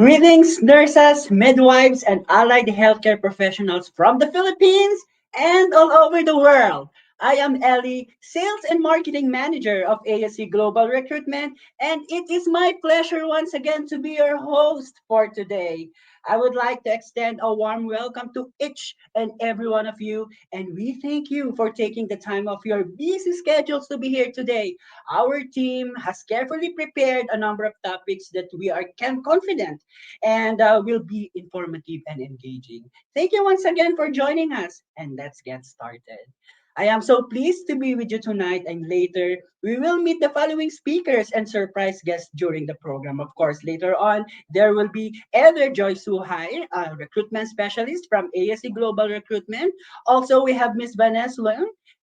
Greetings, nurses, midwives, and allied healthcare professionals from the Philippines and all over the world. I am Ellie, Sales and Marketing Manager of ASC Global Recruitment, and it is my pleasure once again to be your host for today. I would like to extend a warm welcome to each and every one of you, and we thank you for taking the time of your busy schedules to be here today. Our team has carefully prepared a number of topics that we are confident and will be informative and engaging. Thank you once again for joining us, and let's get started. I am so pleased to be with you tonight, and later we will meet the following speakers and surprise guests during the program. Of course, later on, there will be Elder Joy Suhai, a recruitment specialist from ASC Global Recruitment. Also, we have Miss Vanessa Leung,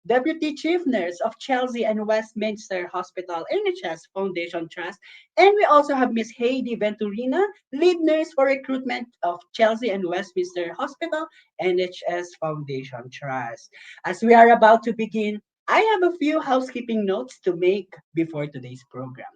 Deputy Chief Nurse of Chelsea and Westminster Hospital NHS Foundation Trust. And we also have Miss Heidi Venturina, Lead Nurse for Recruitment of Chelsea and Westminster Hospital NHS Foundation Trust. As we are about to begin, I have a few housekeeping notes to make before today's program.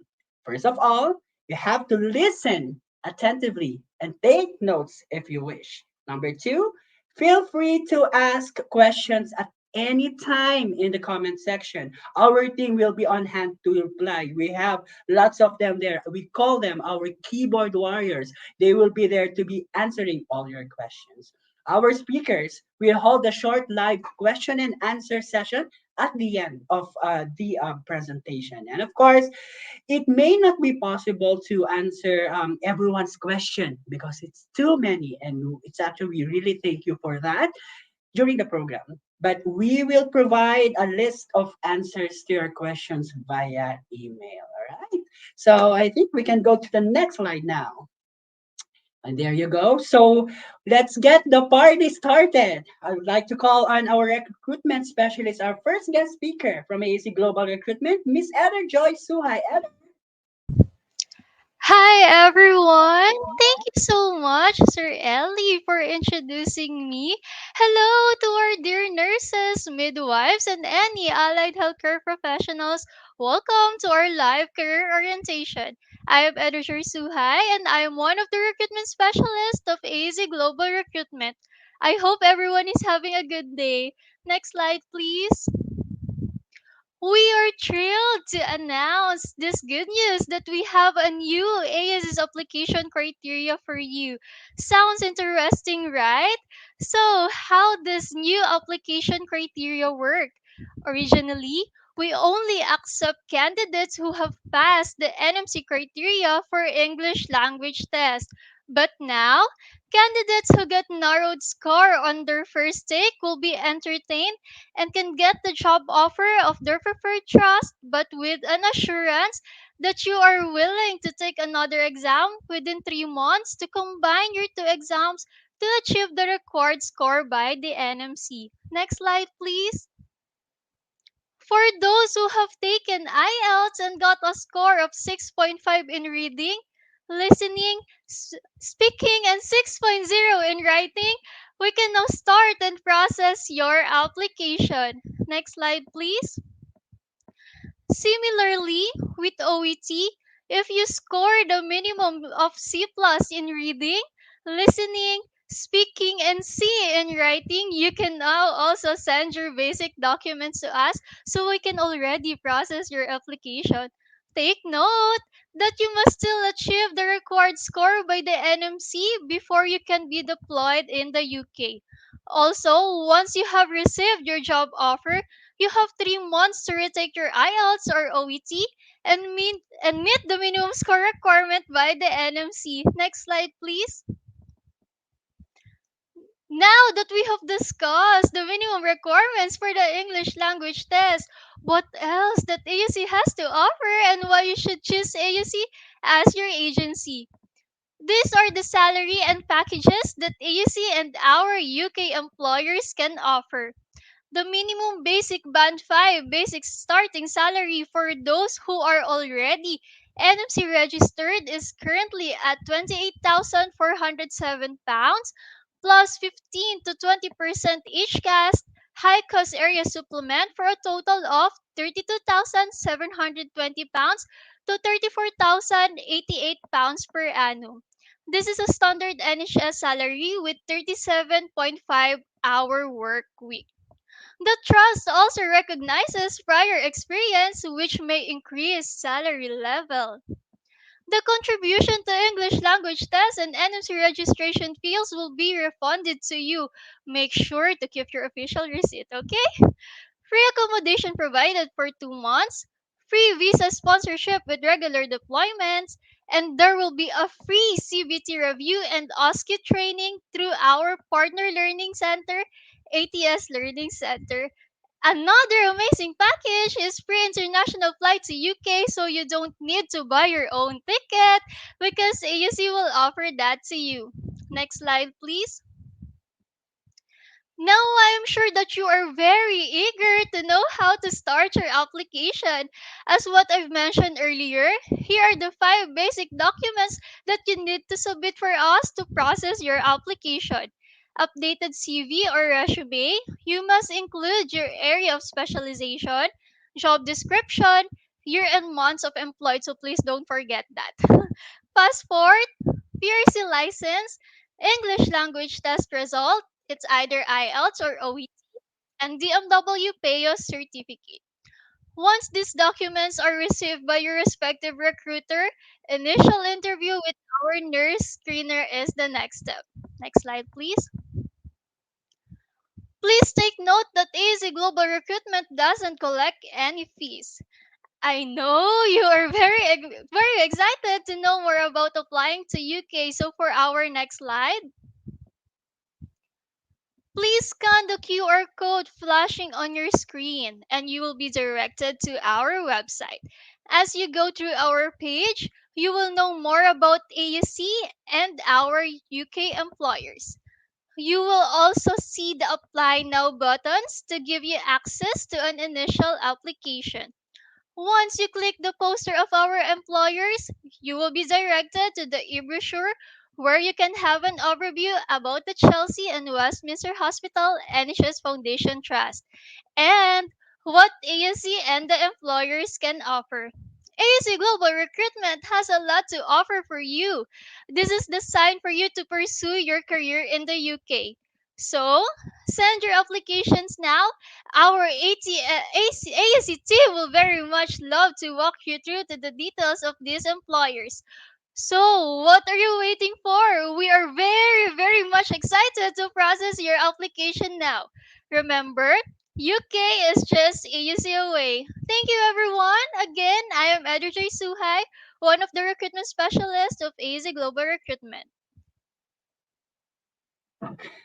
First of all, you have to listen attentively and take notes if you wish. Number two, feel free to ask questions at any time in the comment section. Our team will be on hand to reply. We have lots of them there. We call them our keyboard warriors. They will be there to be answering all your questions. Our speakers will hold a short live question and answer session at the end of the presentation. And of course, it may not be possible to answer everyone's question because it's too many. And it's actually, we really thank you for that during the program. But we will provide a list of answers to your questions via email. All right. So I think we can go to the next slide now. And there you go. So let's get the party started. I would like to call on our recruitment specialist, our first guest speaker from AAC Global Recruitment, Miss Eder Joy Suhai. Eder. Hi everyone! Thank you so much, Sir Ellie, for introducing me. Hello to our dear nurses, midwives, and any allied healthcare professionals. Welcome to our live career orientation. I am Editor Suhai, and I am one of the recruitment specialists of AZ Global Recruitment. I hope everyone is having a good day. Next slide, please. We are thrilled to announce this good news that we have a new ASS application criteria for you. Sounds interesting, right? So, how does new application criteria work? Originally, we only accept candidates who have passed the NMC criteria for English language test. But now, candidates who get narrowed score on their first take will be entertained and can get the job offer of their preferred trust, but with an assurance that you are willing to take another exam within 3 months to combine your two exams to achieve the required score by the NMC. Next slide, please. For those who have taken IELTS and got a score of 6.5 in reading, listening, speaking, and 6.0 in writing, we can now start and process your application. Next slide, please. Similarly, with OET, if you score the minimum of C plus in reading, listening, speaking, and C in writing, you can now also send your basic documents to us so we can already process your application. Take note that you must still achieve the required score by the NMC before you can be deployed in the UK. Also, once you have received your job offer, you have 3 months to retake your IELTS or OET and meet the minimum score requirement by the NMC. Next slide, please. Now that we have discussed the minimum requirements for the English language test, what else that AUC has to offer and why you should choose AUC as your agency? These are the salary and packages that AUC and our UK employers can offer. The minimum basic band 5 basic starting salary for those who are already NMC registered is currently at £28,407 plus 15 to 20% each cast high cost area supplement for a total of £32,720 to £34,088 per annum. This is a standard NHS salary with 37.5-hour work week. The trust also recognizes prior experience which may increase salary level. The contribution to English language tests and NMC registration fees will be refunded to you. Make sure to keep your official receipt, okay? Free accommodation provided for 2 months, free visa sponsorship with regular deployments, and there will be a free CBT review and OSCE training through our partner learning center, ATS Learning Center. Another amazing package is free international flight to UK, so you don't need to buy your own ticket because AUC will offer that to you. Next slide, please. Now I am sure that you are very eager to know how to start your application. As what I've mentioned earlier, here are the 5 basic documents that you need to submit for us to process your application. Updated CV or resume. You must include your area of specialization, job description, year and months of employed, so please don't forget that. Passport, PRC license, English language test result, it's either IELTS or OET, and DMW PAYOS certificate. Once these documents are received by your respective recruiter, initial interview with our nurse screener is the next step. Next slide, please. Please take note that AZ Global Recruitment doesn't collect any fees. I know you are very excited to know more about applying to UK. So for our next slide, please scan the QR code flashing on your screen and you will be directed to our website. As you go through our page, you will know more about AUC and our UK employers. You will also see the Apply Now buttons to give you access to an initial application. Once you click the poster of our employers, you will be directed to the e-brochure where you can have an overview about the Chelsea and Westminster Hospital NHS Foundation Trust and what ASC and the employers can offer. ASC Global Recruitment has a lot to offer for you. This is the sign for you to pursue your career in the UK. So, send your applications now. Our ASC team will very much love to walk you through to the details of these employers. So, what are you waiting for? We are very much excited to process your application now. Remember, UK is just AUC away. Thank you, everyone. Again, I am Editor Suhai, one of the recruitment specialists of AZ Global Recruitment.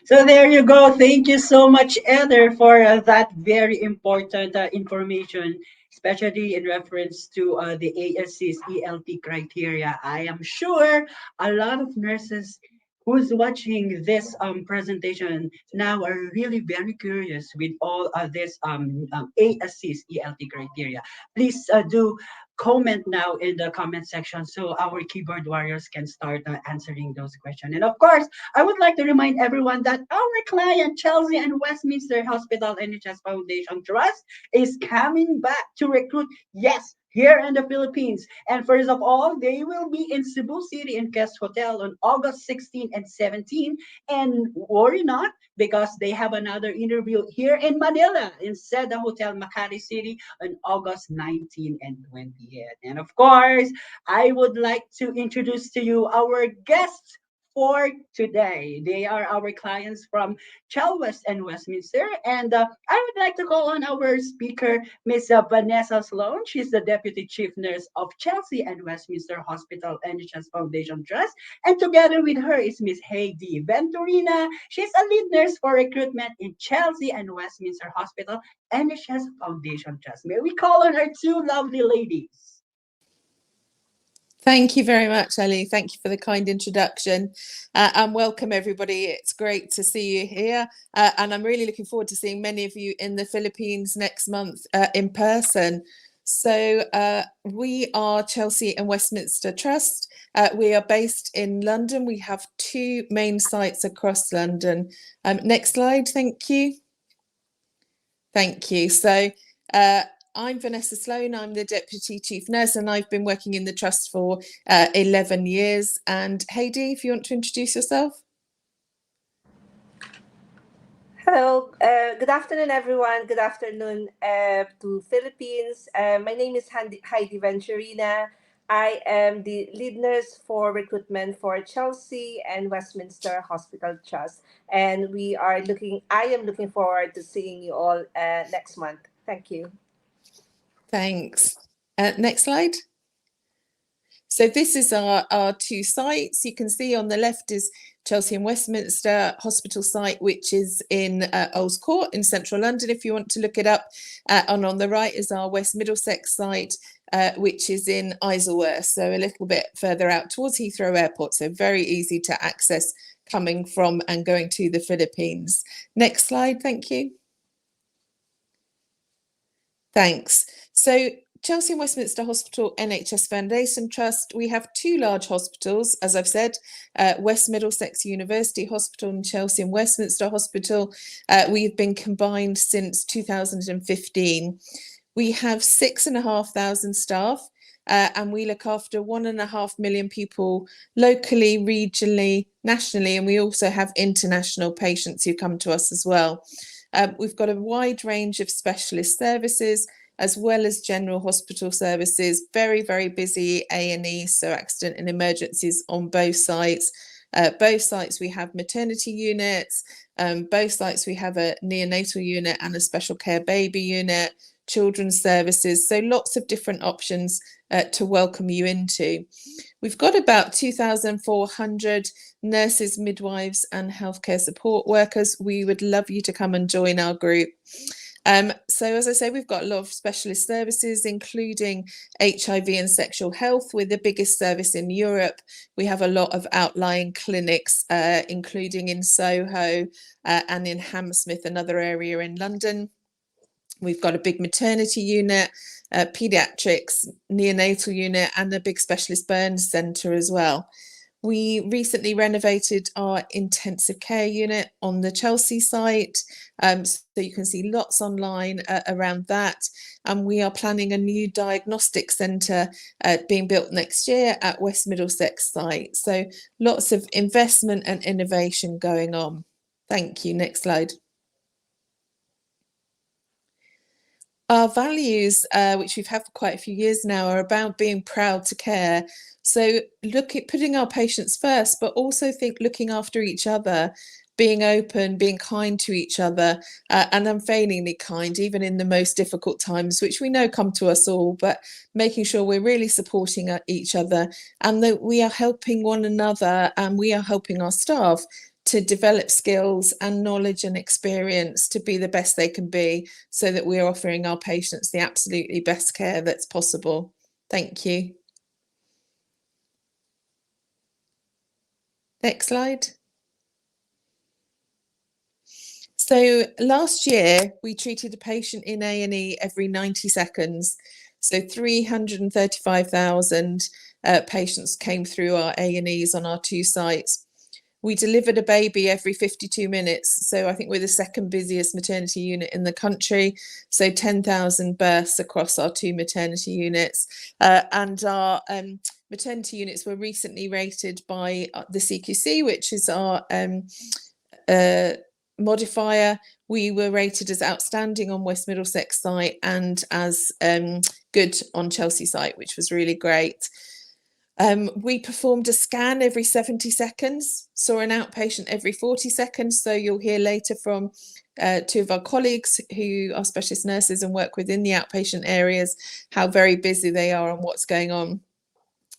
So there you go. Thank you so much, Eder, for that very important information, especially in reference to the ASC's ELT criteria. I am sure a lot of nurses who's watching this presentation now are really very curious with all of this ASC's ELT criteria. Please do comment now in the comment section so our keyboard warriors can start answering those questions. And of course, I would like to remind everyone that our client, Chelsea and Westminster Hospital NHS Foundation Trust, is coming back to recruit, yes, here in the Philippines. And first of all, they will be in Cebu City in Guest Hotel on August 16 and 17. And worry not, because they have another interview here in Manila in Seda Hotel, Makati City on August 19 and 20th. And of course, I would like to introduce to you our guests for today. They are our clients from Chelwest and Westminster. And I would like to call on our speaker, Miss Vanessa Sloan. She's the Deputy Chief Nurse of Chelsea and Westminster Hospital NHS Foundation Trust. And together with her is Miss Heidi Venturina. She's a lead nurse for recruitment in Chelsea and Westminster Hospital NHS Foundation Trust. May we call on our two lovely ladies? Thank you very much, Ellie. Thank you for the kind introduction and welcome everybody. It's great to see you here and I'm really looking forward to seeing many of you in the Philippines next month in person. So we are Chelsea and Westminster Trust. We are based in London. We have 2 main sites across London. Next slide, thank you. Thank you. So I'm Vanessa Sloan. I'm the Deputy Chief Nurse, and I've been working in the Trust for 11 years. And Heidi, if you want to introduce yourself. Hello, good afternoon, everyone. Good afternoon to Philippines. My name is Heidi Venturina. I am the lead nurse for recruitment for Chelsea and Westminster Hospital Trust, and I am looking forward to seeing you all next month. Thank you. Thanks. Next slide. So this is our two sites. You can see on the left is Chelsea and Westminster Hospital site, which is in Earls Court in central London, if you want to look it up. And on the right is our West Middlesex site, which is in Isleworth, so a little bit further out towards Heathrow Airport. So very easy to access coming from and going to the Philippines. Next slide, thank you. Thanks. So Chelsea and Westminster Hospital NHS Foundation Trust, we have two large hospitals, as I've said, West Middlesex University Hospital and Chelsea and Westminster Hospital. We've been combined since 2015. We have 6,500 staff, and we look after 1.5 million people locally, regionally, nationally, and we also have international patients who come to us as well. We've got a wide range of specialist services, as well as general hospital services, very, very busy A&E, so accident and emergencies on both sites. Both sites we have maternity units, both sites we have a neonatal unit and a special care baby unit, children's services, so lots of different options to welcome you into. We've got about 2,400 nurses, midwives and healthcare support workers. We would love you to come and join our group. So as I say, we've got a lot of specialist services, including HIV and sexual health. We're the biggest service in Europe. We have a lot of outlying clinics, including in Soho and in Hammersmith, another area in London. We've got a big maternity unit, paediatrics, neonatal unit, and a big specialist burns centre as well. We recently renovated our intensive care unit on the Chelsea site, so you can see lots online around that. And we are planning a new diagnostic centre being built next year at West Middlesex site. So lots of investment and innovation going on. Thank you. Next slide. Our values, which we've had for quite a few years now, are about being proud to care. So look at putting our patients first, but also looking after each other, being open, being kind to each other, and unfailingly kind, even in the most difficult times, which we know come to us all, but making sure we're really supporting each other and that we are helping one another and we are helping our staff to develop skills and knowledge and experience to be the best they can be, so that we're offering our patients the absolutely best care that's possible. Thank you. Next slide. So last year, we treated a patient in A&E every 90 seconds. So 335,000 patients came through our A&Es on our two sites. We delivered a baby every 52 minutes. So I think we're the second busiest maternity unit in the country. So 10,000 births across our two maternity units. And our maternity units were recently rated by the CQC, which is our modifier. We were rated as outstanding on West Middlesex site and as good on Chelsea site, which was really great. We performed a scan every 70 seconds, saw an outpatient every 40 seconds. So you'll hear later from two of our colleagues who are specialist nurses and work within the outpatient areas, how very busy they are and what's going on.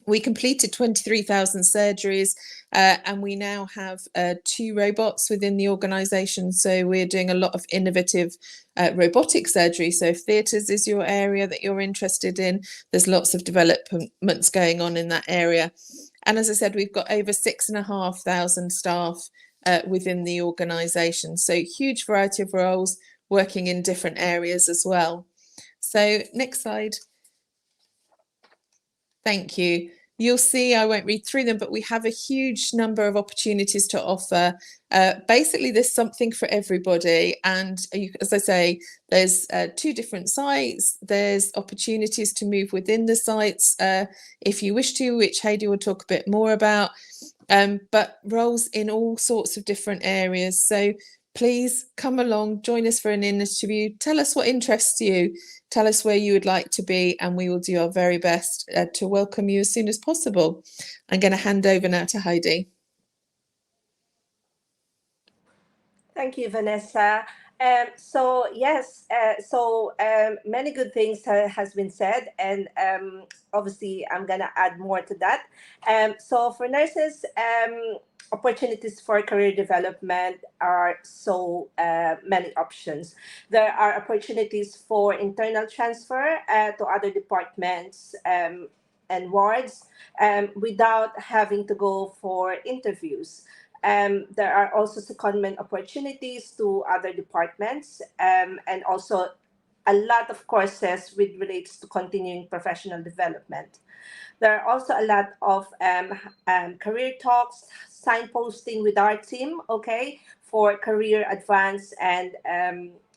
We completed 23,000 surgeries, and we now have 2 robots within the organisation. So we're doing a lot of innovative robotic surgery. So if theatres is your area that you're interested in, there's lots of developments going on in that area. And as I said, we've got over 6,500 staff within the organisation. So huge variety of roles working in different areas as well. So next slide. Thank you. you'll see, I won't read through them, but we have a huge number of opportunities to offer. Basically, there's something for everybody. And as I say, there's 2 different sites. There's opportunities to move within the sites if you wish to, which Heidi will talk a bit more about. But roles in all sorts of different areas. So please come along, join us for an interview. Tell us what interests you. Tell us where you would like to be, and we will do our very best to welcome you as soon as possible. I'm going to hand over now to Heidi. Thank you, Vanessa. So yes, many good things has been said, and obviously I'm gonna add more to that. So for nurses, opportunities for career development are so many options. There are opportunities for internal transfer to other departments and wards without having to go for interviews. There are also secondment opportunities to other departments, and also a lot of courses which relates to continuing professional development. There are also a lot of career talks, signposting with our team, okay, for career advance and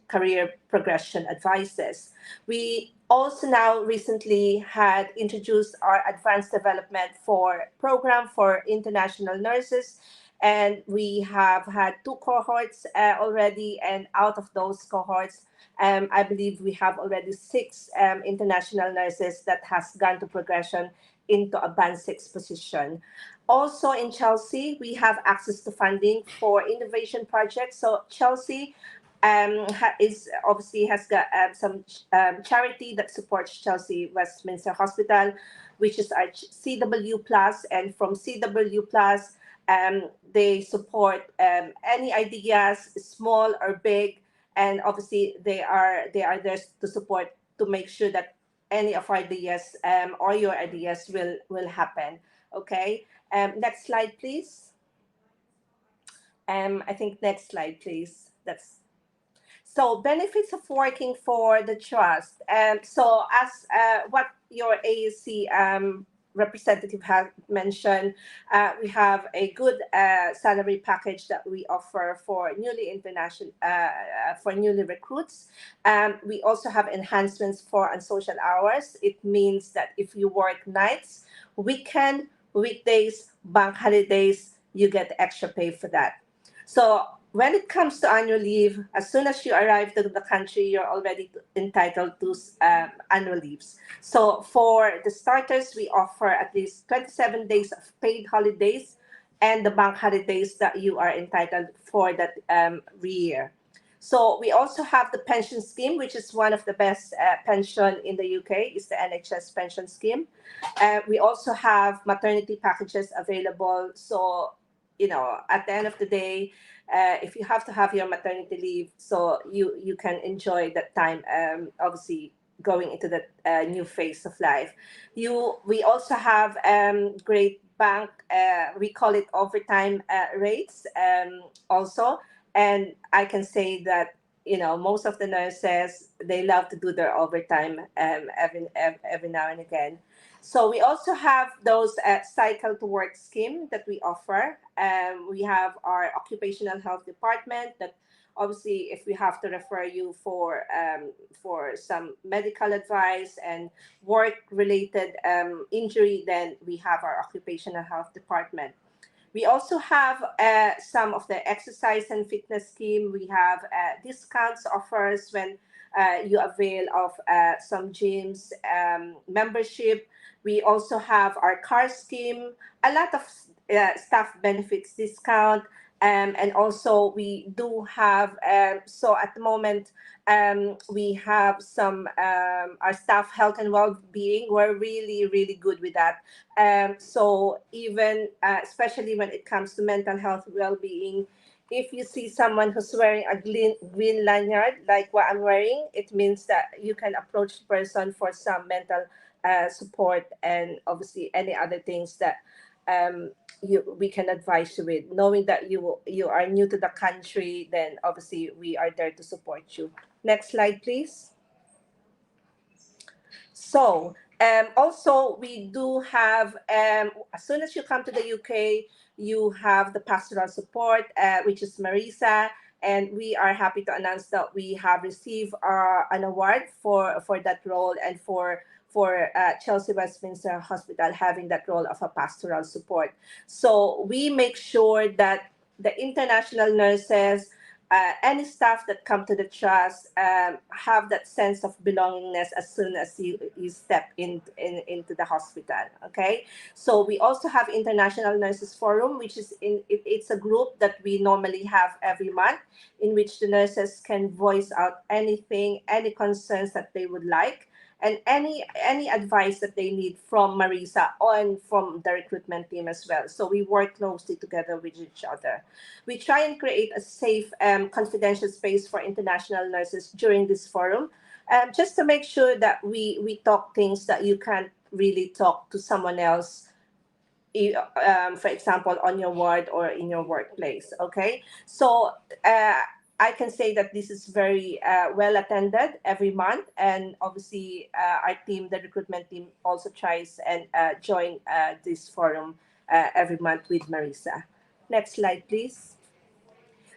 career progression advices. We also now recently had introduced our advanced development for program for international nurses, and we have had 2 cohorts already, and out of those cohorts, I believe we have already 6 international nurses that has gone to progression into a band 6 position. Also in Chelsea, we have access to funding for innovation projects. So Chelsea is obviously has got some charity that supports Chelsea Westminster Hospital, which is our CW Plus, and from CW Plus, they support any ideas, small or big, and obviously they are there to support, to make sure that any of our ideas or your ideas will happen. Okay. Next slide, please. I think next slide, please. That's so benefits of working for the trust. So as what your ASC representative has mentioned, we have a good salary package that we offer for newly recruits. We also have enhancements for unsocial hours. It means that if you work nights, weekend, weekdays, bank holidays, you get extra pay for that. So when it comes to annual leave, as soon as you arrive to the country, you're already entitled to annual leaves. So for the starters, we offer at least 27 days of paid holidays and the bank holidays that you are entitled for that year. So we also have the pension scheme, which is one of the best pension in the UK, is the NHS pension scheme. We also have maternity packages available. So, you know, at the end of the day, if you have to have your maternity leave, so you can enjoy that time, obviously going into that new phase of life. We also have great bank, we call it overtime rates also. And I can say that, you know, most of the nurses, they love to do their overtime every now and again. So we also have those cycle to work scheme that we offer. We have our occupational health department that obviously if we have to refer you for some medical advice and work related injury, then we have our occupational health department. We also have some of the exercise and fitness scheme. We have discounts offers when you avail of some gyms membership. We also have our car scheme, a lot of staff benefits discount. And also we do have, so at the moment, we have some, our staff health and well-being, we're really, really good with that. So even, especially when it comes to mental health well-being, if you see someone who's wearing a green lanyard, like what I'm wearing, it means that you can approach the person for some mental support, and obviously any other things that we can advise you with. Knowing that you are new to the country, then obviously we are there to support you. Next slide, please. So Also, we do have, as soon as you come to the UK, you have the pastoral support, which is Marisa, and we are happy to announce that we have received an award for that role, and for Chelsea Westminster Hospital having that role of a pastoral support. So we make sure that the international nurses, any staff that come to the trust, have that sense of belongingness as soon as you step into the hospital. Okay, so we also have International Nurses Forum, which is it's a group that we normally have every month, in which the nurses can voice out anything, any concerns that they would like, and any advice that they need from Marisa and from the recruitment team as well. So we work closely together with each other. We try and create a safe, confidential space for international nurses during this forum, just to make sure that we talk things that you can't really talk to someone else, for example, on your ward or in your workplace. Okay, so I can say that this is very well attended every month, and obviously our team, the recruitment team, also tries and join this forum every month with Marisa. Next slide, please.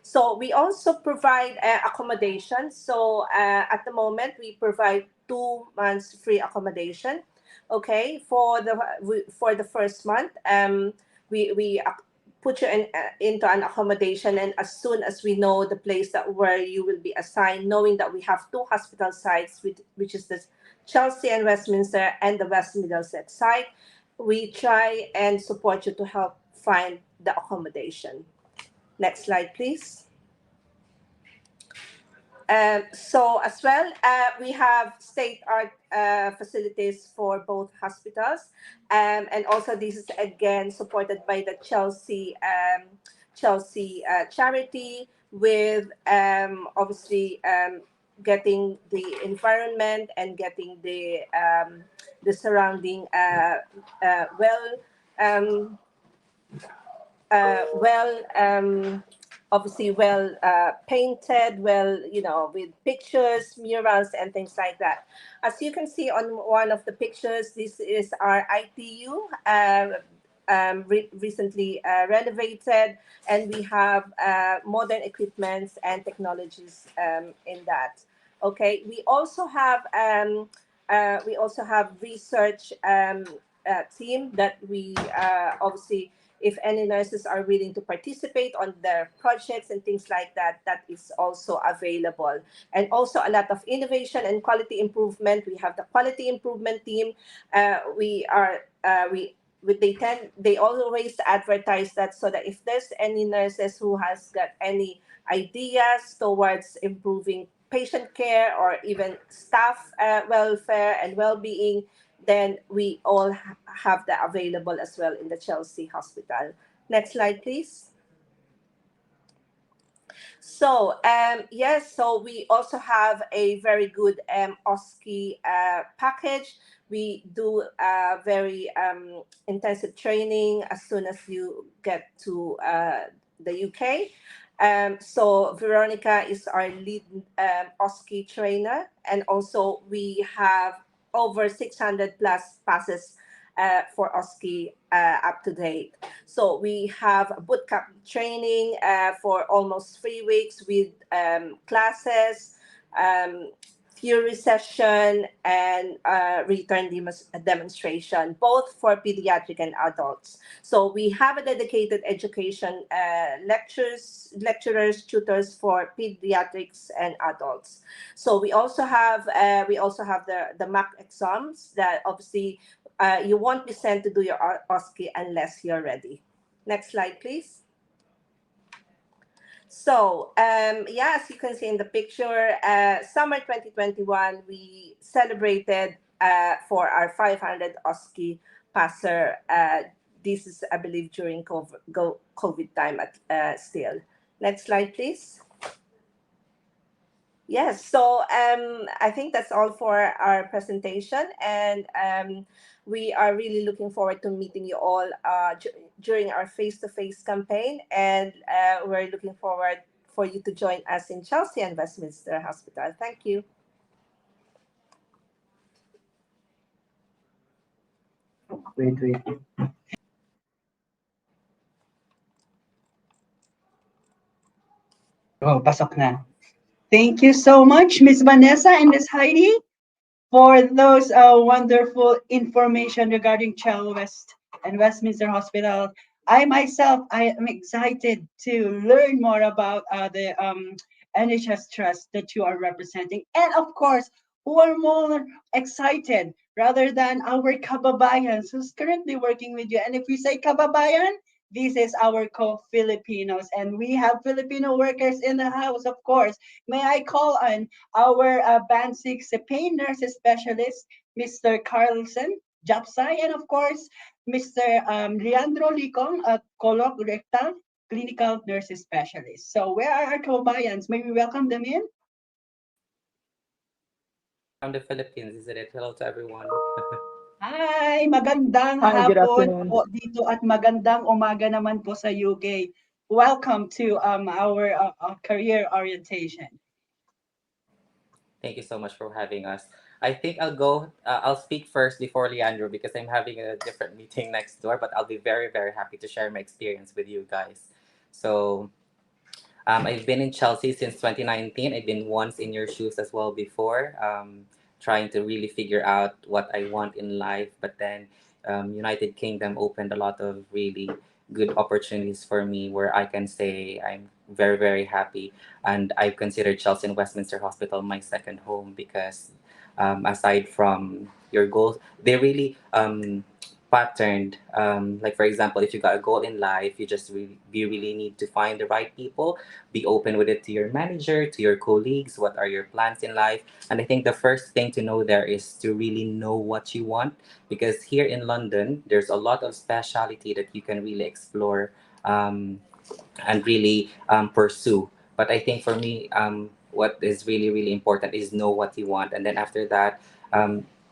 So we also provide accommodation. So at the moment, we provide 2 months free accommodation. Okay, for the first month, we put you into an accommodation, and as soon as we know the place that where you will be assigned, knowing that we have 2 hospital sites, which is the Chelsea and Westminster and the West Middlesex site, we try and support you to help find the accommodation. Next slide, please. So as well, we have state-art facilities for both hospitals, and also this is again supported by the Chelsea charity, with obviously getting the environment and getting the surrounding well. Um, well, obviously well painted, well, with pictures, murals, and things like that. As you can see on one of the pictures, this is our ITU, recently renovated, and we have modern equipments and technologies in that. Okay, we also have research team that we obviously, if any nurses are willing to participate on their projects and things like that, that is also available. And also a lot of innovation and quality improvement. We have the quality improvement team. We are they always advertise that, so that if there's any nurses who has got any ideas towards improving patient care or even staff welfare and well-being, then we all have that available as well in the Chelsea Hospital. Next slide, please. So yes, so we also have a very good OSCE package. We do very intensive training as soon as you get to the UK. So Veronica is our lead OSCE trainer, and also we have over 600 plus passes for OSCE up to date. So we have bootcamp training for almost 3 weeks with classes, theory session, and return demonstration, both for pediatric and adults. So we have a dedicated education lecturers, tutors for pediatrics and adults. So we also have the MAC exams that obviously you won't be sent to do your OSCE unless you're ready. Next slide, please. So, yeah, as you can see in the picture, summer 2021, we celebrated for our 500 OSCE passer. This is, I believe, during COVID time still. Next slide, please. Yes, so I think that's all for our presentation, and we are really looking forward to meeting you all during our face-to-face campaign, and we're looking forward for you to join us in Chelsea and Westminster Hospital. Thank you. Wait. Oh, pasok na. Thank you so much, Miss Vanessa and Miss Heidi, for those wonderful information regarding Chelsea West and Westminster Hospital. I am excited to learn more about the NHS Trust that you are representing. And of course, who are more excited rather than our kababayans who's currently working with you. And if we say kababayan, this is our co-Filipinos. And we have Filipino workers in the house, of course. May I call on our Band 6 pain nurse specialist, Mr. Carlson Japsay, and of course, Mr. Leandro Licong, a colorectal clinical nurse specialist. So where are our kababayans? May we welcome them in? From the Philippines, isn't it? Hello to everyone. Hi, magandang Hi, good hapon afternoon. po dito at magandang umaga naman po sa UK. Welcome to our career orientation. Thank you so much for having us. I think I'll go. I'll speak first before Leandro because I'm having a different meeting next door. But I'll be very, very happy to share my experience with you guys. So I've been in Chelsea since 2019. I've been once in your shoes as well before, trying to really figure out what I want in life. But then United Kingdom opened a lot of really good opportunities for me where I can say I'm very, very happy. And I consider Chelsea and Westminster Hospital my second home because aside from your goals, they really patterned. Like for example, if you got a goal in life, you really need to find the right people, be open with it to your manager, to your colleagues. What are your plans in life? And I think the first thing to know there is to really know what you want, because here in London, there's a lot of specialty that you can really explore. And really pursue. But I think for me, what is really, really important is know what you want. And then after that,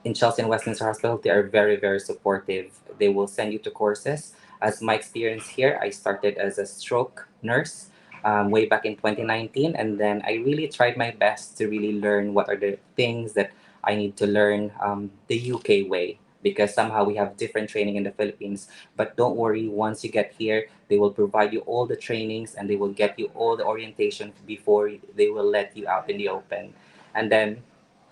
in Chelsea and Westminster Hospital, they are very, very supportive. They will send you to courses. As my experience here, I started as a stroke nurse way back in 2019. And then I really tried my best to really learn what are the things that I need to learn the UK way, because somehow we have different training in the Philippines. But don't worry, once you get here, they will provide you all the trainings and they will get you all the orientation before they will let you out in the open. And then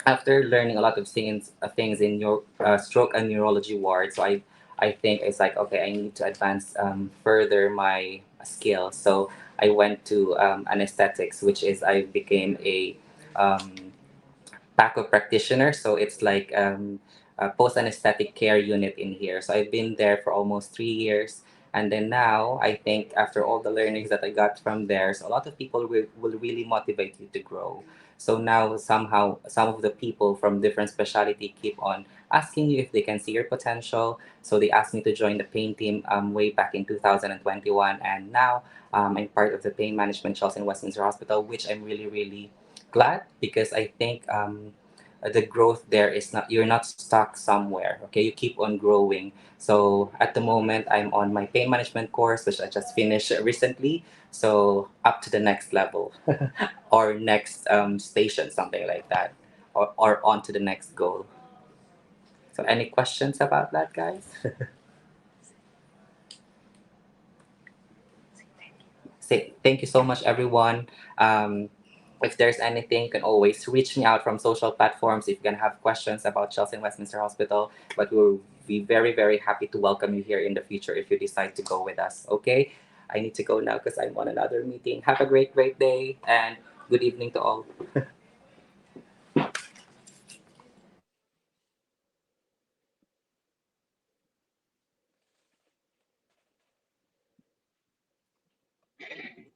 after learning a lot of things in your stroke and neurology ward, so I think it's like, okay, I need to advance further my skills. So I went to anesthetics, which is I became a um, PACO practitioner. So it's like a post anesthetic care unit in here. So I've been there for almost 3 years. And then now, I think after all the learnings that I got from there, so a lot of people will really motivate you to grow. So now, somehow, some of the people from different specialty keep on asking you if they can see your potential. So they asked me to join the pain team way back in 2021. And now I'm part of the pain management Chelsea and Westminster Hospital, which I'm really, really glad, because I think the growth there is not, you're not stuck somewhere. Okay, you keep on growing. So at the moment, I'm on my pain management course, which I just finished recently. So up to the next level, or next station, something like that, or on to the next goal. So any questions about that, guys? Say thank you so much, everyone. If there's anything, you can always reach me out from social platforms if you can have questions about Chelsea and Westminster Hospital. But we'll be very, very happy to welcome you here in the future if you decide to go with us. Okay? I need to go now because I'm on another meeting. Have a great, great day and good evening to all.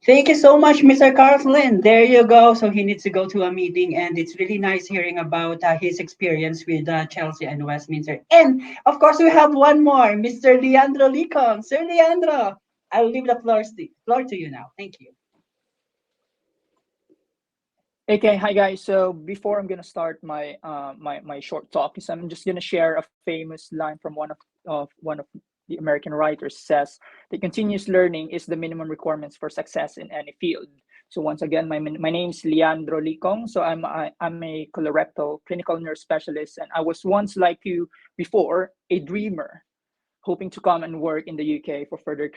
Thank you so much, Mr. Carlson. There you go. So he needs to go to a meeting, and it's really nice hearing about his experience with Chelsea and Westminster. And of course, we have one more, Mr. Leandro Licon. Sir Leandro, I'll leave the floor to you now. Thank you. Okay, hi guys. So before I'm gonna start my short talk, is I'm just gonna share a famous line from one of the American writers. Says the continuous learning is the minimum requirements for success in any field. So once again, my name is Leandro Licong. So I'm a colorectal clinical nurse specialist, and I was once like you before, a dreamer. hoping to come and work in the UK for further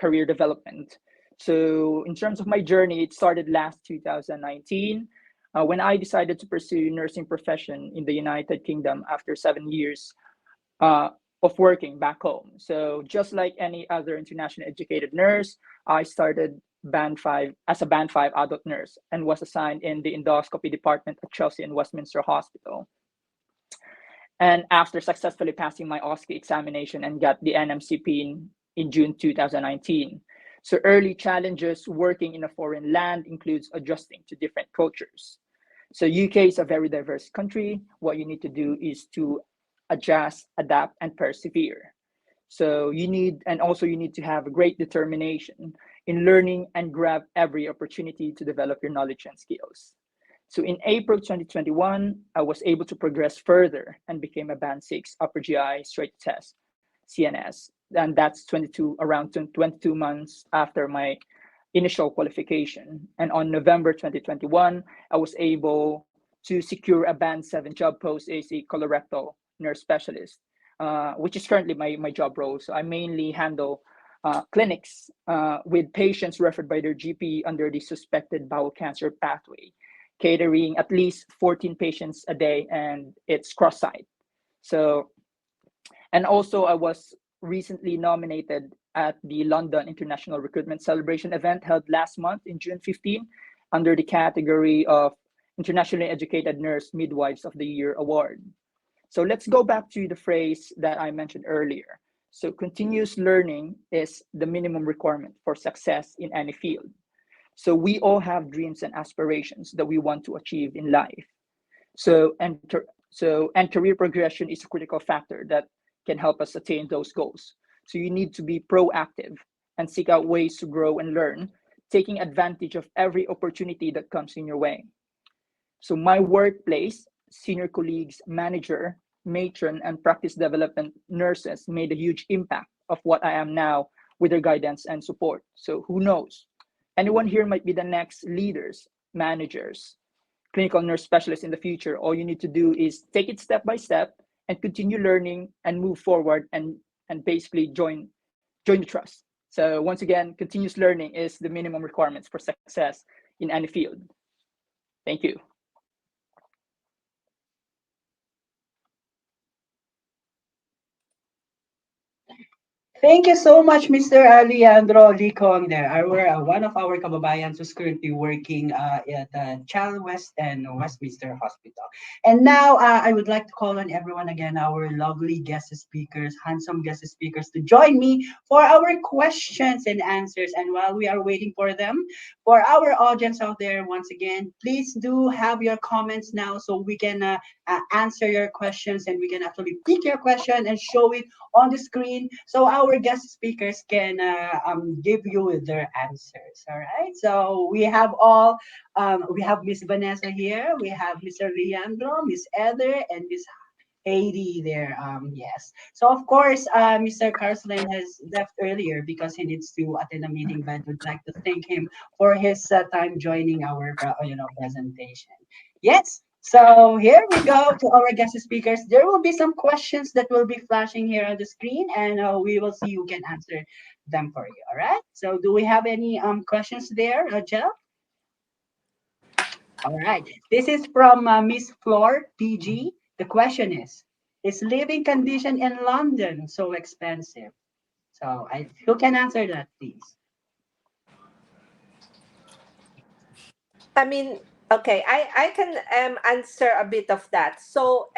career development. So in terms of my journey, it started last 2019 when I decided to pursue nursing profession in the United Kingdom after 7 years uh, of working back home. So just like any other internationally educated nurse, I started band 5 as a band 5 adult nurse and was assigned in the endoscopy department at Chelsea and Westminster Hospital. And after successfully passing my OSCE examination and got the NMCP in June 2019. So early challenges working in a foreign land includes adjusting to different cultures. So UK is a very diverse country. What you need to do is to adjust, adapt, and persevere. So you need to have a great determination in learning and grab every opportunity to develop your knowledge and skills. So in April 2021, I was able to progress further and became a band 6 upper GI straight test CNS. And that's 22 months after my initial qualification. And on November 2021, I was able to secure a band 7 job post as a colorectal nurse specialist, which is currently my job role. So I mainly handle clinics with patients referred by their GP under the suspected bowel cancer pathway, catering at least 14 patients a day, and it's cross-site. So, and also I was recently nominated at the London International Recruitment Celebration event held last month in June 15 under the category of Internationally Educated Nurse Midwives of the Year Award. So let's go back to the phrase that I mentioned earlier. So continuous learning is the minimum requirement for success in any field. So we all have dreams and aspirations that we want to achieve in life. And career progression is a critical factor that can help us attain those goals. So you need to be proactive and seek out ways to grow and learn, taking advantage of every opportunity that comes in your way. So my workplace, senior colleagues, manager, matron, and practice development nurses made a huge impact of what I am now with their guidance and support. So who knows? Anyone here might be the next leaders, managers, clinical nurse specialists in the future. All you need to do is take it step by step and continue learning and move forward and basically join the trust. So once again, continuous learning is the minimum requirements for success in any field. Thank you. Thank you so much, Mr. Alejandro Licong there. One of our kababayans who's currently working at Chelsea West and Westminster Hospital. And now I would like to call on everyone again, our lovely guest speakers, handsome guest speakers, to join me for our questions and answers. And while we are waiting for them, for our audience out there, once again, please do have your comments now so we can answer your questions and we can actually pick your question and show it on the screen so our guest speakers can give you their answers. All right. So we have Miss Vanessa here, we have Mr. Leandro, Miss Heather, and Miss Haiti there. Yes. So of course, Mr. Carsland has left earlier because he needs to attend a meeting, but would like to thank him for his time joining our presentation. Yes. So here we go to our guest speakers. There will be some questions that will be flashing here on the screen, and we will see who can answer them for you. All right. So do we have any questions there, Jel? All right. This is from Miss Floor PG. The question is living condition in London so expensive? So who can answer that, please? I mean, okay, I can answer a bit of that. So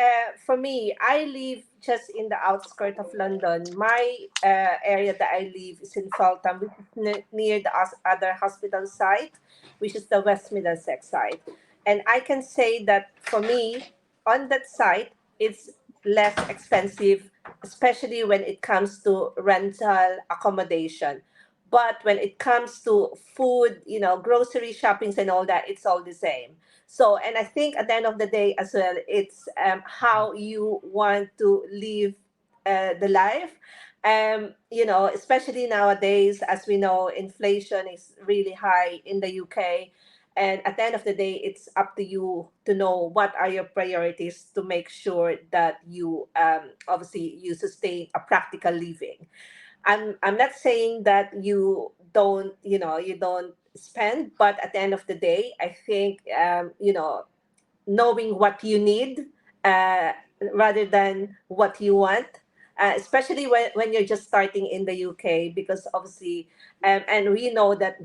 for me, I live just in the outskirts of London. My area that I live is in Feltham, which is near the other hospital site, which is the West Middlesex site. And I can say that for me, on that site, it's less expensive, especially when it comes to rental accommodation. But when it comes to food, grocery shoppings and all that, it's all the same. So, and I think at the end of the day as well, it's how you want to live the life. Especially nowadays, as we know, inflation is really high in the UK. And at the end of the day, it's up to you to know what are your priorities to make sure that you obviously you sustain a practical living. I'm not saying that you don't, you don't spend, but at the end of the day, I think knowing what you need uh, rather than what you want, especially when you're just starting in the UK, because obviously, and we know that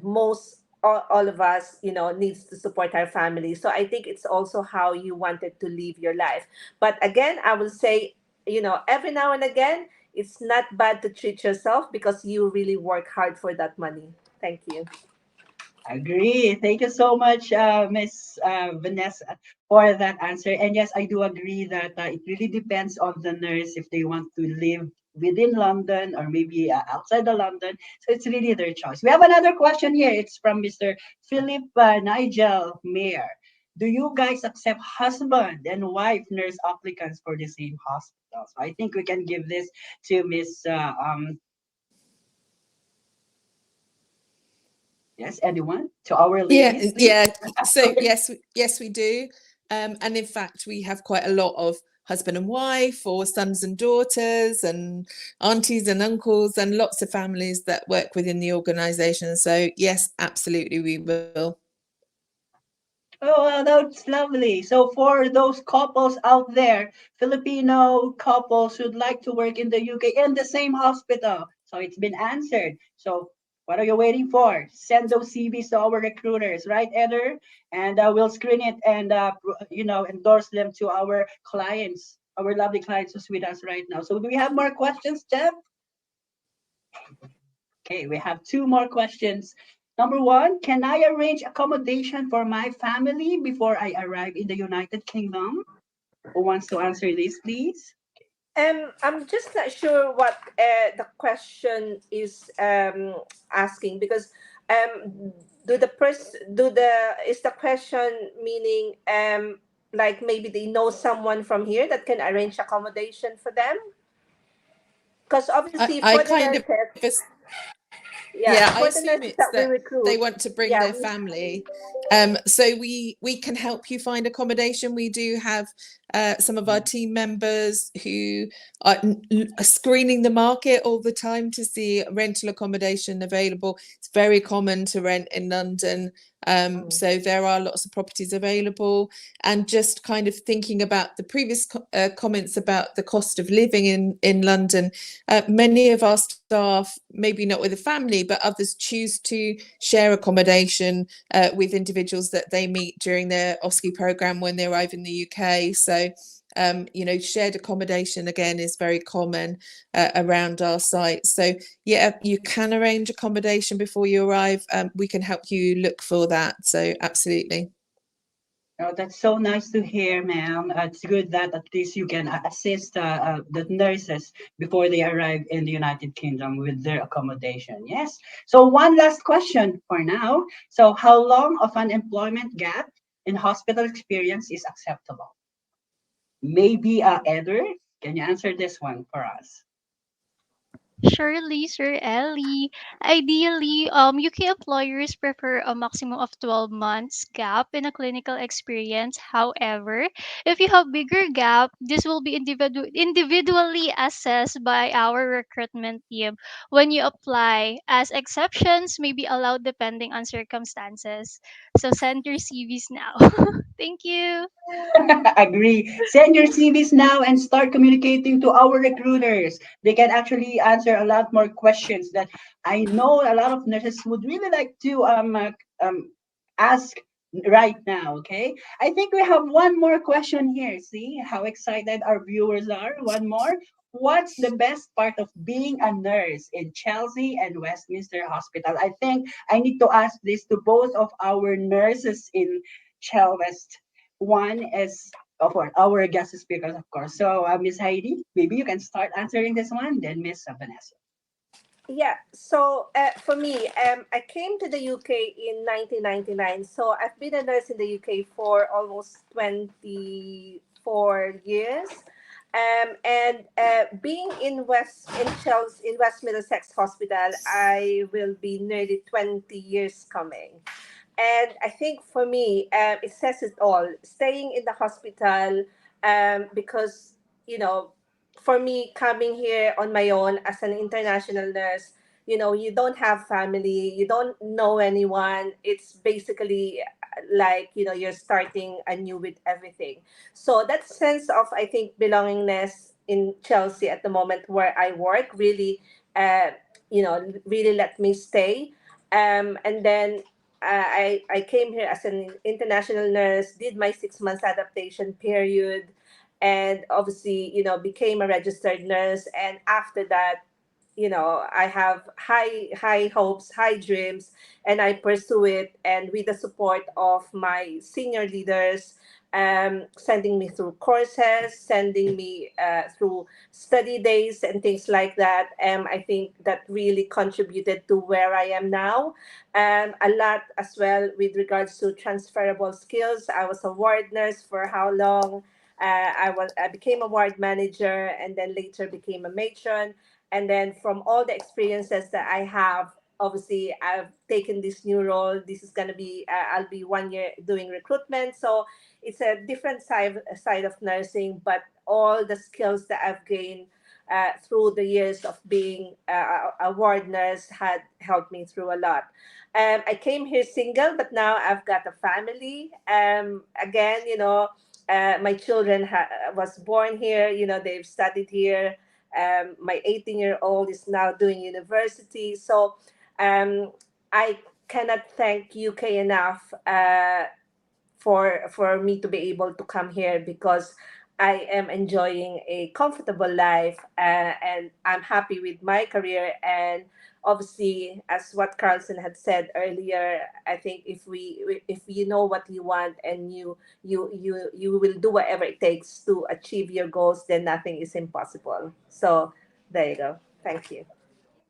all of us, needs to support our family. So I think it's also how you wanted to live your life. But again, I will say, every now and again, it's not bad to treat yourself because you really work hard for that money. Thank you. Agree. Thank you so much, Miss Vanessa, for that answer. And yes, I do agree that it really depends on the nurse if they want to live within London or maybe outside of London. So it's really their choice. We have another question here. It's from Mr. Philip Nigel Mayer. Do you guys accept husband and wife nurse applicants for the same hospital? So I think we can give this to Miss yes, anyone? To our Yeah, ladies, please. yeah. So yes, we do. And in fact, we have quite a lot of husband and wife, or sons and daughters, and aunties and uncles, and lots of families that work within the organisation. So yes, absolutely, we will. Oh, well, that's lovely. So, for those couples out there, Filipino couples who'd like to work in the UK in the same hospital. So, it's been answered. So, what are you waiting for? Send those CVs to our recruiters, right, Eder? And we'll screen it and, endorse them to our clients, our lovely clients who's with us right now. So, do we have more questions, Jeff? Okay, we have two more questions. Number one, can I arrange accommodation for my family before I arrive in the United Kingdom? Who wants to answer this, please? I'm just not sure what the question is asking, because is the question meaning like maybe they know someone from here that can arrange accommodation for them? Because obviously I for the kind of nurses, Yeah, yeah, I for the assume nurses it's that we that they recruit, want to bring yeah, their family. So we can help you find accommodation. We do have some of our team members who are screening the market all the time to see rental accommodation available. It's very common to rent in London. So there are lots of properties available. And just kind of thinking about the previous comments about the cost of living in London, many of our staff, maybe not with a family, but others choose to share accommodation with individuals that they meet during their OSCE program when they arrive in the UK. So, shared accommodation again is very common around our site. So, yeah, you can arrange accommodation before you arrive. We can help you look for that. So, absolutely. Oh, that's so nice to hear, ma'am. It's good that at least you can assist the nurses before they arrive in the United Kingdom with their accommodation. Yes. So, one last question for now. So, how long of an employment gap in hospital experience is acceptable? Maybe, Eder, can you answer this one for us? Surely, Sir Ellie. Ideally, UK employers prefer a maximum of 12 months gap in a clinical experience. However, if you have bigger gap, this will be individually assessed by our recruitment team when you apply, as exceptions may be allowed depending on circumstances. So send your CVs now. Thank you. Agree. Send your CVs now and start communicating to our recruiters. They can actually answer a lot more questions that I know a lot of nurses would really like to ask right now. Okay, I think we have one more question here. See how excited our viewers are. One more. What's the best part of being a nurse in Chelsea and Westminster Hospital? I think I need to ask this to both of our nurses in Chelsea. One is of course our guest speakers, of course. So, Miss Heidi, maybe you can start answering this one, then Miss Vanessa. yeah. So for me, I came to the UK in 1999. So I've been a nurse in the UK for almost 24 years. And being in Chelsea, in West Middlesex Hospital, I will be nearly 20 years coming. And I think for me, it says it all. Staying in the hospital, because, you know, for me, coming here on my own as an international nurse, you know, you don't have family, you don't know anyone. It's basically like, you know, you're starting anew with everything. So that sense of, I think, belongingness in Chelsea at the moment where I work really, uh, you know, really let me stay. And then I came here as an international nurse, did my 6 months adaptation period, and obviously, you know, became a registered nurse. And after that, you know, I have high hopes, high dreams, and I pursue it. And with the support of my senior leaders, sending me through courses, sending me through study days and things like that. I think that really contributed to where I am now. A lot as well with regards to transferable skills. I was a ward nurse for how long? I became a ward manager and then later became a matron. And then from all the experiences that I have, obviously I've taken this new role. This is going to be I'll be 1 year doing recruitment, so it's a different side of nursing, but all the skills that I've gained through the years of being a ward nurse had helped me through a lot. I came here single, but now I've got a family. Again, you know, my children was born here. You know, they've studied here. My 18-year-old is now doing university. So I cannot thank UK enough for me to be able to come here, because I am enjoying a comfortable life, and I'm happy with my career. And obviously, as what Carlson had said earlier, I think if you know what you want and you will do whatever it takes to achieve your goals, then nothing is impossible. So there you go. Thank you.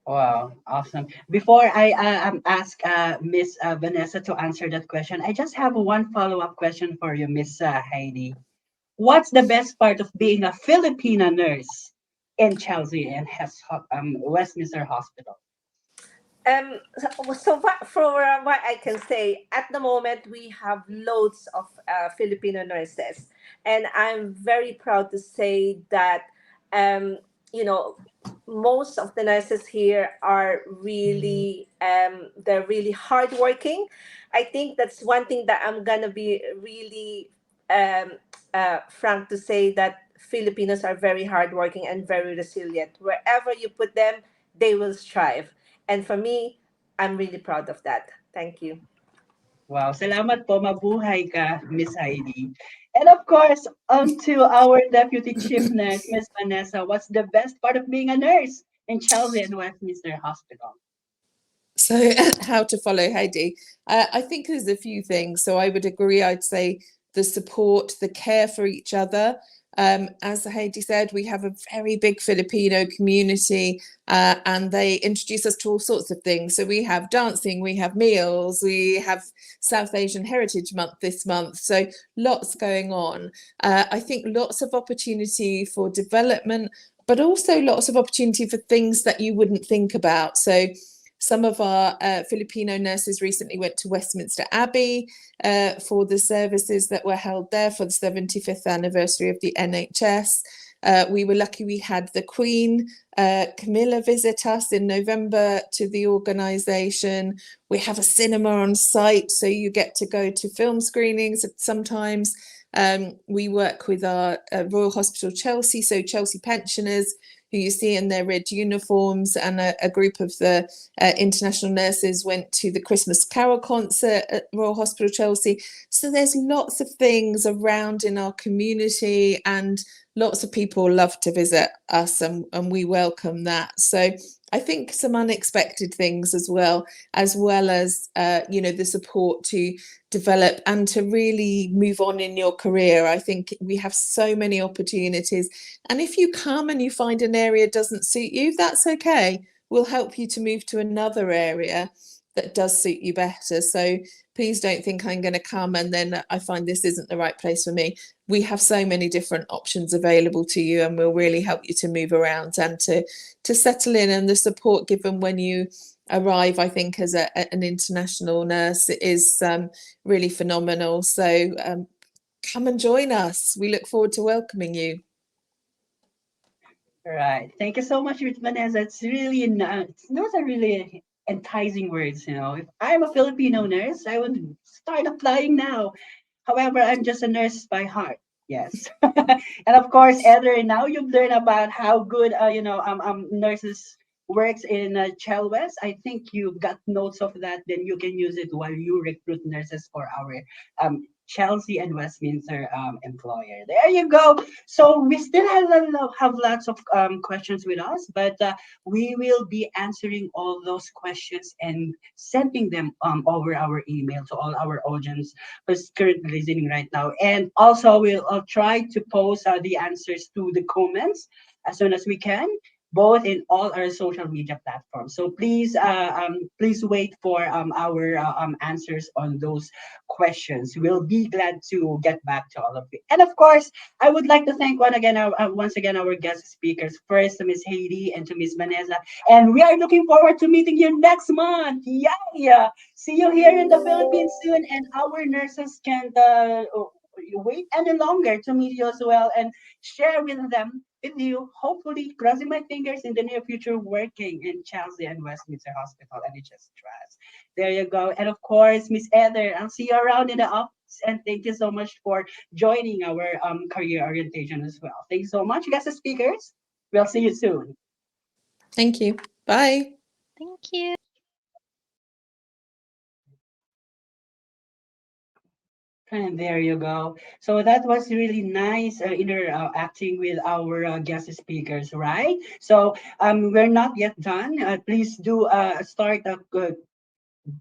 Wow, awesome. Before I ask Miss Vanessa to answer that question, I just have one follow-up question for you, Miss Heidi. What's the best part of being a Filipino nurse in Chelsea and Westminster Hospital? So what I can say at the moment, we have loads of Filipino nurses, and I'm very proud to say that, um, you know, most of the nurses here are really they're really hardworking. I think that's one thing that I'm gonna be really um, frank to say, that Filipinos are very hardworking and very resilient. Wherever you put them, they will strive. And for me, I'm really proud of that. Thank you. Wow, salamat po. Mabuhay ka, Miss Heidi. And of course, on to our Deputy Chief Nurse, Miss Vanessa. What's the best part of being a nurse in Chelsea and Westminster Hospital? So, how to follow Heidi? I think there's a few things. So, I would agree. I'd say the support, the care for each other. As Heidi said, we have a very big Filipino community, and they introduce us to all sorts of things. So, we have dancing, we have meals, we have South Asian Heritage Month this month. So, lots going on. I think lots of opportunity for development, but also lots of opportunity for things that you wouldn't think about. So, some of our Filipino nurses recently went to Westminster Abbey for the services that were held there for the 75th anniversary of the NHS. We were lucky we had the Queen, Camilla, visit us in November to the organisation. We have a cinema on site, so you get to go to film screenings sometimes. We work with our Royal Hospital Chelsea, so Chelsea pensioners who you see in their red uniforms, and a group of the international nurses went to the Christmas Carol concert at Royal Hospital Chelsea. So there's lots of things around in our community, and lots of people love to visit us, and we welcome that. So I think some unexpected things as well as the support to develop and to really move on in your career. I think we have so many opportunities, and if you come and you find an area doesn't suit you, that's okay. We'll help you to move to another area that does suit you better. So please don't think I'm going to come and then I find this isn't the right place for me. We have so many different options available to you, and we'll really help you to move around and to settle in, and the support given when you arrive, I think, as an international nurse is really phenomenal. So come and join us. We look forward to welcoming you. Right. Thank you so much, Ruth Vanessa. It's really those are really enticing words. If I'm a Filipino nurse, I would start applying now. However, I'm just a nurse by heart. Yes. And of course, Heather, now you've learned about how good nurses works in Chelwes. I think you've got notes of that. Then you can use it while you recruit nurses for our Chelsea and Westminster employer. There you go. So we still have lots of questions with us, but we will be answering all those questions and sending them over our email to all our audience who's currently listening right now. And also, I'll try to post the answers to the comments as soon as we can, both in all our social media platforms. So please wait for our answers on those questions. We'll be glad to get back to all of you. And of course, I would like to thank once again our guest speakers. First to Miss Haiti and to Miss Vanessa. And we are looking forward to meeting you next month. Yeah, yeah. See you here in the Philippines soon. And our nurses can't wait any longer to meet you as well and share with you, hopefully crossing my fingers in the near future, working in Chelsea and Westminster Hospital NHS Trust. There you go. And of course, Miss Heather, I'll see you around in the office. And thank you so much for joining our career orientation as well. Thank you so much, guest speakers. We'll see you soon. Thank you. Bye. Thank you. And there you go. So that was really nice interacting with our guest speakers, right? So we're not yet done. Please do start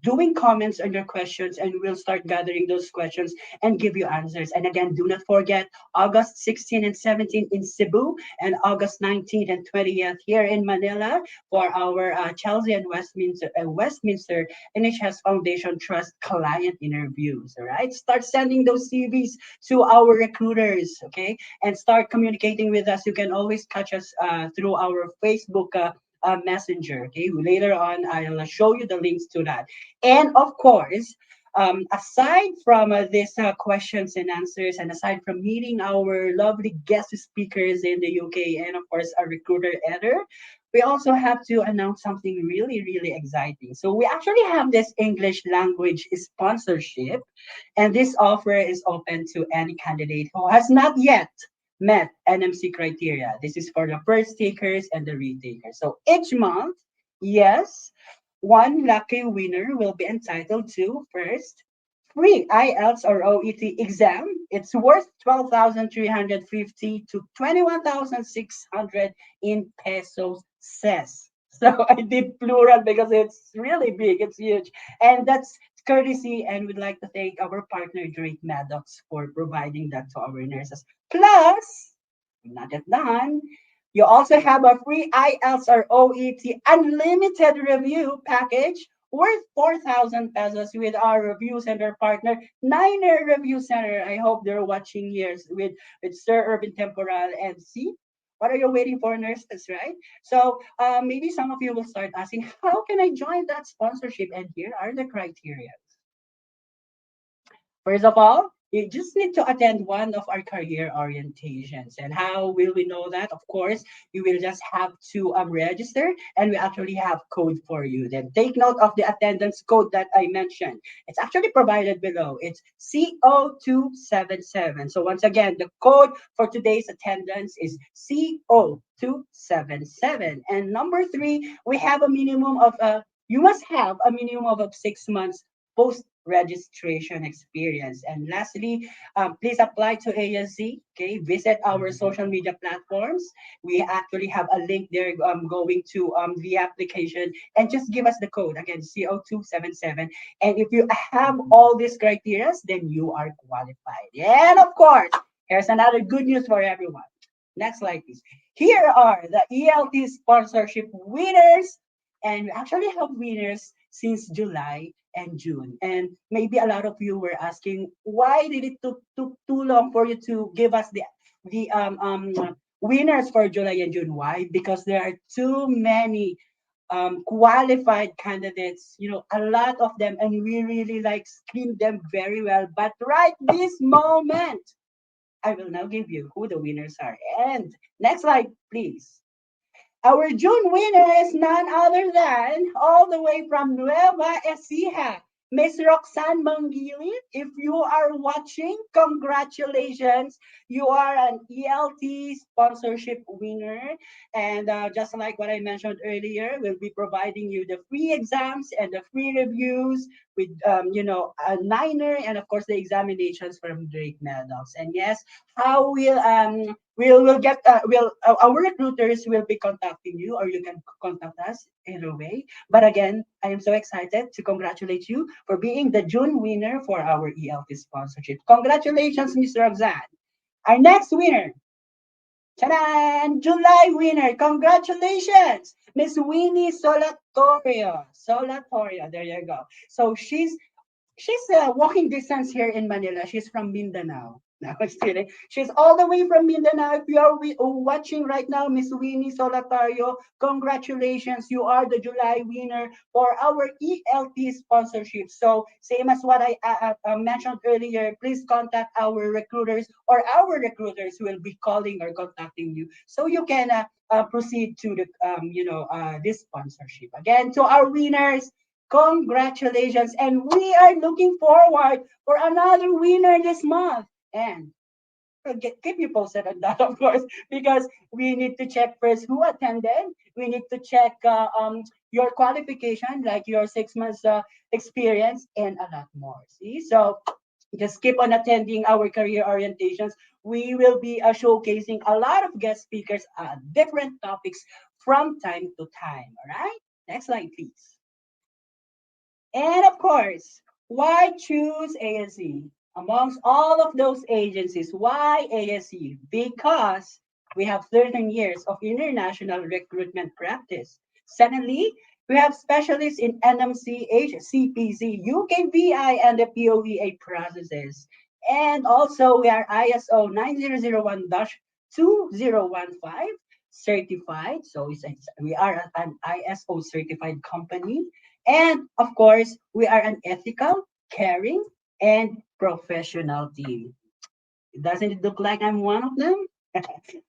doing comments on your questions, and we'll start gathering those questions and give you answers. And again, do not forget August 16th and 17th in Cebu, and August 19th and 20th here in Manila for our Chelsea and Westminster NHS Foundation Trust client interviews. All right, start sending those CVs to our recruiters, okay, and start communicating with us. You can always catch us through our Facebook messenger. Okay, later on I'll show you the links to that. And of course, aside from these questions and answers, and aside from meeting our lovely guest speakers in the UK, and of course our recruiter Eder, we also have to announce something really, really exciting. So we actually have this English language sponsorship, and this offer is open to any candidate who has not yet met NMC criteria. This is for the first takers and the retakers. So each month, yes, one lucky winner will be entitled to first free IELTS or OET exam. It's worth 12,350 to 21,600 in pesos says. So I did plural because it's really big, it's huge. And that's courtesy, and we'd like to thank our partner Drake Maddox for providing that to our nurses. Plus, not yet done. You also have a free IELTS or OET unlimited review package worth 4,000 pesos with our review center partner, Niner Review Center. I hope they're watching here with Sir Urban Temporal and see. What are you waiting for, nurses, right? So maybe some of you will start asking, how can I join that sponsorship? And here are the criteria. First of all, you just need to attend one of our career orientations. And how will we know that? Of course, you will just have to register, and we actually have code for you. Then take note of the attendance code that I mentioned. It's actually provided below. It's CO277. So once again, the code for today's attendance is CO277. And number three, we have a minimum of you must have a minimum of 6 months post registration experience. And lastly, please apply to ASC. Okay, visit our social media platforms. We actually have a link there going to the application, and just give us the code again, CO277. And if you have all these criteria, then you are qualified. And of course, here's another good news for everyone. Next slide, please. Here are the ELT sponsorship winners, and we actually have winners since July and June. And maybe a lot of you were asking, why did it took too long for you to give us the winners for July and June? Why? Because there are too many qualified candidates, a lot of them, and we really like screened them very well. But right this moment, I will now give you who the winners are. And next slide, please. Our June winner is none other than all the way from Nueva Ecija, Miss Roxanne Mangili. If you are watching, congratulations. You are an ELT sponsorship winner. And just like what I mentioned earlier, we'll be providing you the free exams and the free reviews with, a niner and, of course, the examinations from Great Medals. And yes, how we'll get our recruiters will be contacting you, or you can contact us either way. But again, I am so excited to congratulate you for being the June winner for our ELT sponsorship. Congratulations, Mr. Roxanne. Our next winner, ta-da! July winner, congratulations, Miss Winnie Solatorio. Solatorio, there you go. So she's walking distance here in Manila. She's from Mindanao. No, I'm just kidding. She's all the way from Mindanao. If you are watching right now, Miss Winnie Solatario, congratulations. You are the July winner for our ELT sponsorship. So, same as what I mentioned earlier, please contact our recruiters, or our recruiters will be calling or contacting you so you can proceed to the this sponsorship. Again, to our winners, congratulations. And we are looking forward for another winner this month. And keep you posted on that, of course, because we need to check first who attended. We need to check your qualification, like your 6 months experience, and a lot more. See, so just keep on attending our career orientations. We will be showcasing a lot of guest speakers on different topics from time to time. All right, next slide, please. And of course, why choose ASC? Amongst all of those agencies, why ASC? Because we have 13 years of international recruitment practice. Secondly, we have specialists in NMC, HCPC, UKVI, and the POEA processes. And also, we are ISO 9001-2015 certified. So we are an ISO certified company. And of course, we are an ethical, caring, and professional team. Doesn't it look like I'm one of them?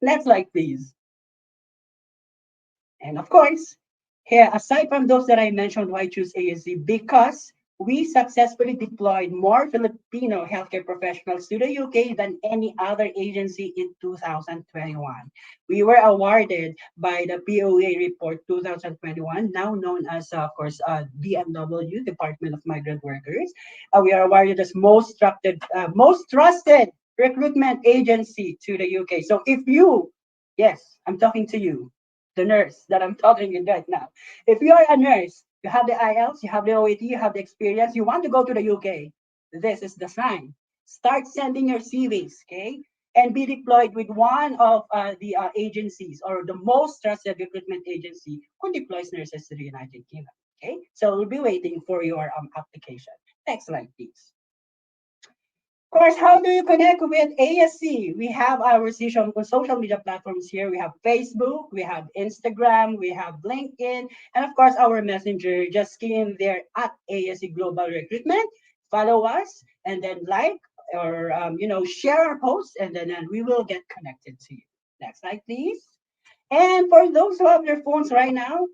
Next slide, please. And of course, here, aside from those that I mentioned, why choose ASC? Because we successfully deployed more Filipino healthcare professionals to the UK than any other agency in 2021. We were awarded by the POA Report 2021, now known as, of course, DMW, Department of Migrant Workers. We are awarded as most trusted recruitment agency to the UK. So if you, yes, I'm talking to you, the nurse that I'm talking in right now. If you are a nurse, you have the IELTS, you have the OET, you have the experience, you want to go to the UK, this is the sign. Start sending your CVs, okay? And be deployed with one of the agencies, or the most trusted recruitment agency who deploys nurses to the United Kingdom, okay? So we'll be waiting for your application. Next slide, please. Of course, how do you connect with ASC? We have our social media platforms here. We have Facebook, we have Instagram, we have LinkedIn, and of course, our messenger. Just key in there at ASC Global Recruitment. Follow us, and then like, or share our posts, and then we will get connected to you. Next slide, please. And for those who have their phones right now,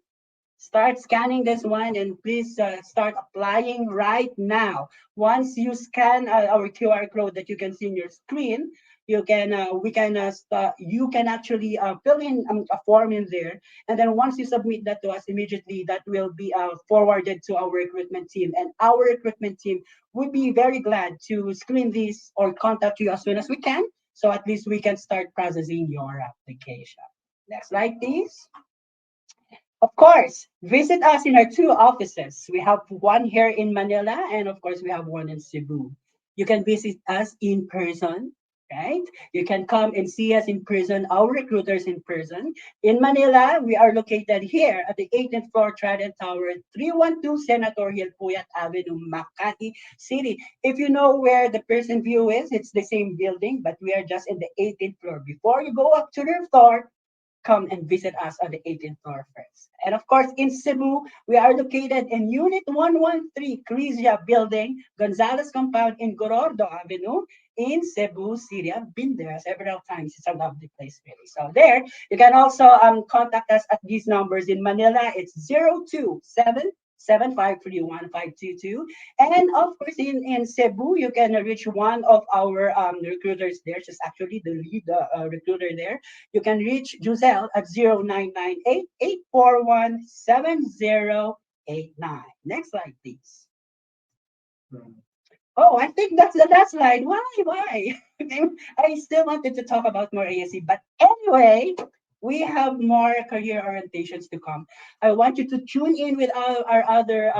start scanning this one, and please start applying right now. Once you scan our QR code that you can see in your screen, you can actually fill in a form in there, and then once you submit that to us, immediately that will be forwarded to our recruitment team, and our recruitment team would be very glad to screen this or contact you as soon as we can, so at least we can start processing your application. Next slide, please. Of course, visit us in our two offices. We have one here in Manila, and of course, we have one in Cebu. You can visit us in person, right? You can come and see us in person, our recruiters in person. In Manila, we are located here at the 18th floor Trident Tower, 312 Senator Hill, Puyat Avenue, Makati City. If you know where the person view is, it's the same building, but we are just in the 18th floor. Before you go up to the floor, come and visit us on the 18th floor first. And of course, in Cebu, we are located in Unit 113, Crisia Building, Gonzales Compound in Gorordo Avenue in Cebu City. I've been there several times. It's a lovely place, really. So there, you can also contact us at these numbers. In Manila, it's 027 7531 522. And of course, in Cebu, you can reach one of our recruiters there. She's actually the lead recruiter there. You can reach Giselle at 0998 841 7089. Next slide, please. Oh, I think that's the last slide. Why? Why? I still wanted to talk about more ASC, but anyway, we have more career orientations to come. I want you to tune in with our other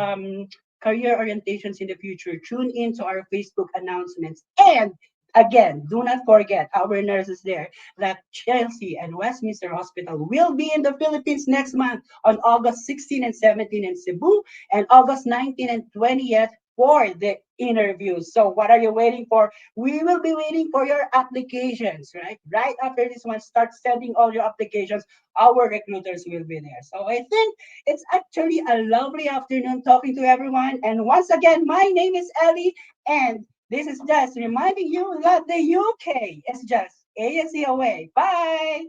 career orientations in the future. Tune in to our Facebook announcements. And again, do not forget our nurses there that Chelsea and Westminster Hospital will be in the Philippines next month on August 16 and 17 in Cebu and August 19 and 20th for the interviews. So what are you waiting for? We will be waiting for your applications, right? Right after this one, start sending all your applications. Our recruiters will be there. So I think it's actually a lovely afternoon talking to everyone. And once again, my name is Ellie, and this is just reminding you that the UK is just ASC away. Bye.